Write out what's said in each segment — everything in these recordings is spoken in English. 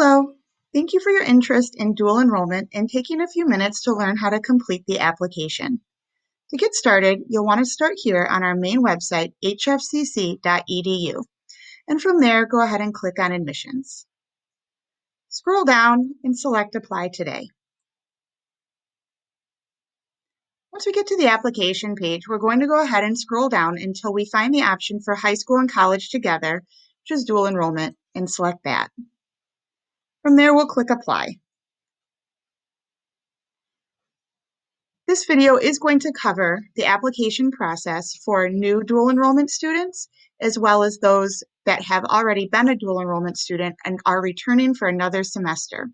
Hello, thank you for your interest in dual enrollment and taking a few minutes to learn how to complete the application. To get started, you'll want to start here on our main website, hfcc.edu, and from there, go ahead and click on Admissions. Scroll down and select Apply Today. Once we get to the application page, we're going to go ahead and scroll down until we find the option for high school and college together, which is dual enrollment, and select that. From there, we'll click Apply. This video is going to cover the application process for new dual enrollment students, as well as those that have already been a dual enrollment student and are returning for another semester.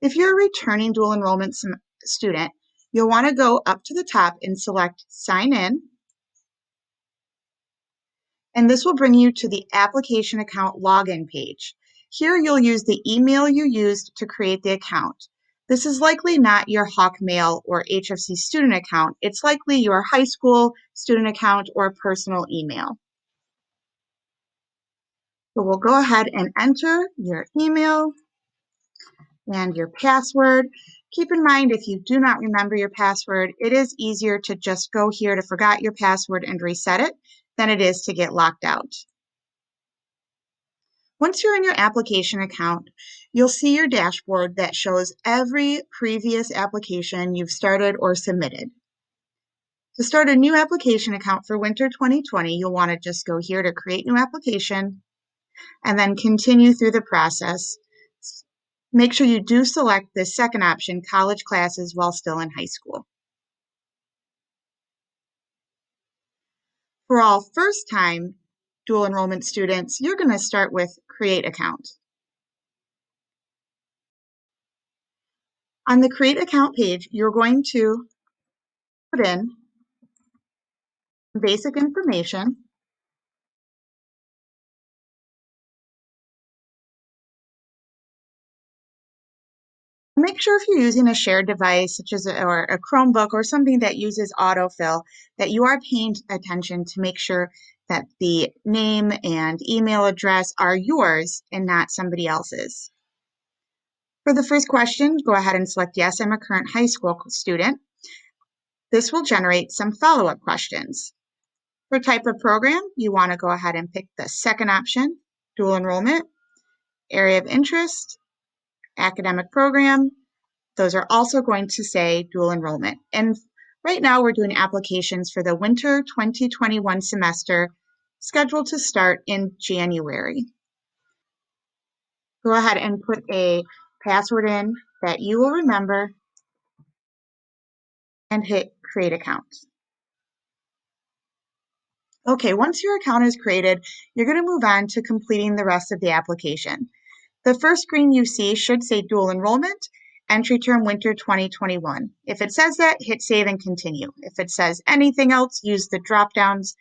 If you're a returning dual enrollment student, you'll want to go up to the top and select Sign In, and this will bring you to the application account login page. Here you'll use the email you used to create the account. This is likely not your Hawkmail or HFC student account. It's likely your high school student account or personal email. So we'll go ahead and enter your email and your password. Keep in mind, if you do not remember your password, it is easier to just go here to forgot your password and reset it than it is to get locked out. Once you're in your application account, you'll see your dashboard that shows every previous application you've started or submitted. To start a new application account for winter 2020, you'll want to just go here to create new application and then continue through the process. Make sure you do select the second option, college classes, while still in high school. For all first-time dual enrollment students, you're going to start with Create Account. On the Create Account page, you're going to put in basic information. Make sure if you're using a shared device, such as or a Chromebook or something that uses autofill, that you are paying attention to make sure that the name and email address are yours and not somebody else's. For the first question, go ahead and select Yes, I'm a current high school student. This will generate some follow-up questions. For type of program, you want to go ahead and pick the second option, dual enrollment, area of interest, academic program. Those are also going to say dual enrollment. And right now we're doing applications for the winter 2021 semester scheduled to start in January. Go ahead and put a password in that you will remember and hit Create Account. Okay, once your account is created, you're going to move on to completing the rest of the application. The first screen you see should say dual enrollment, entry term winter 2021. If it says that, hit save and continue. If it says anything else, use the drop downs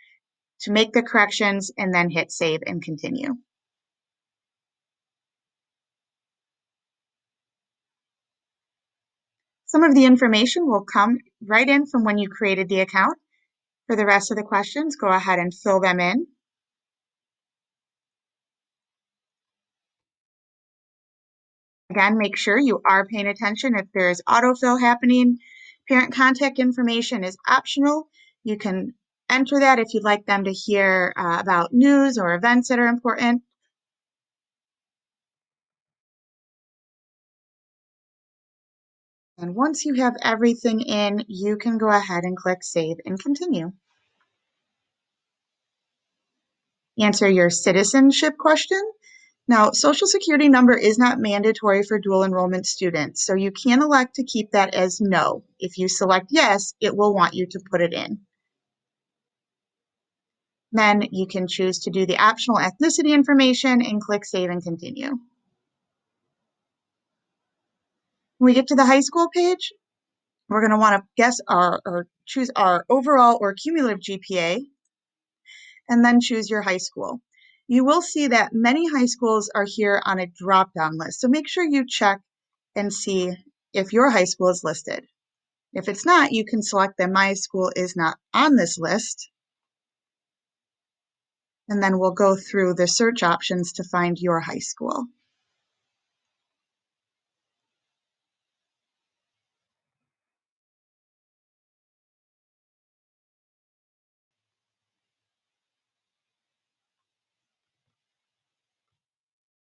to make the corrections and then hit save and continue. Some of the information will come right in from when you created the account. For the rest of the questions, go ahead and fill them in. Again, make sure you are paying attention if there is autofill happening. Parent contact information is optional. You can enter that if you'd like them to hear about news or events that are important. And once you have everything in, you can go ahead and click Save and Continue. Answer your citizenship question. Now, Social Security number is not mandatory for dual enrollment students, so you can elect to keep that as no. If you select yes, it will want you to put it in. Then you can choose to do the optional ethnicity information and click Save and Continue. When we get to the high school page, we're going to want to guess or choose our overall or cumulative GPA, and then choose your high school. You will see that many high schools are here on a drop-down list, so make sure you check and see if your high school is listed. If it's not, you can select that my school is not on this list, and then we'll go through the search options to find your high school.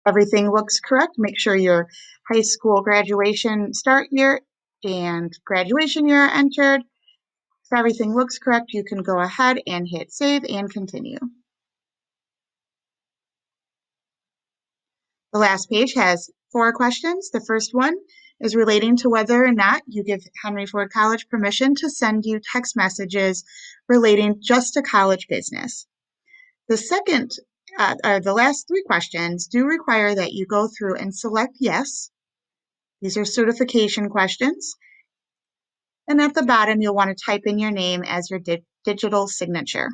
Everything looks correct. Make sure your high school graduation start year and graduation year are entered. If everything looks correct, you can go ahead and hit save and continue. The last page has 4 questions. The first one is relating to whether or not you give Henry Ford College permission to send you text messages relating just to college business. The second, the last 3 questions do require that you go through and select yes. These are certification questions. And at the bottom, you'll want to type in your name as your digital signature.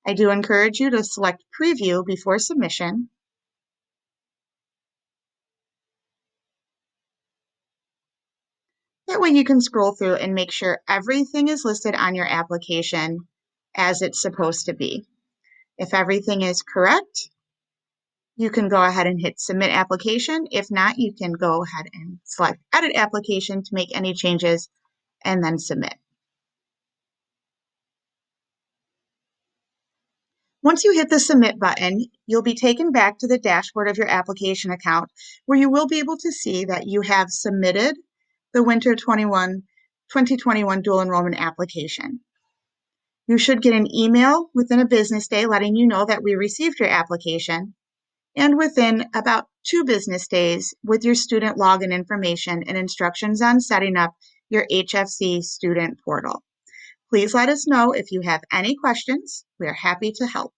I do encourage you to select preview before submission. That way you can scroll through and make sure everything is listed on your application as it's supposed to be. If everything is correct, you can go ahead and hit submit application. If not, you can go ahead and select edit application to make any changes and then submit. Once you hit the submit button, you'll be taken back to the dashboard of your application account where you will be able to see that you have submitted the Winter 2021 dual enrollment application. You should get an email within a business day letting you know that we received your application, and within about 2 business days with your student login information and instructions on setting up your HFC student portal. Please let us know if you have any questions. We are happy to help.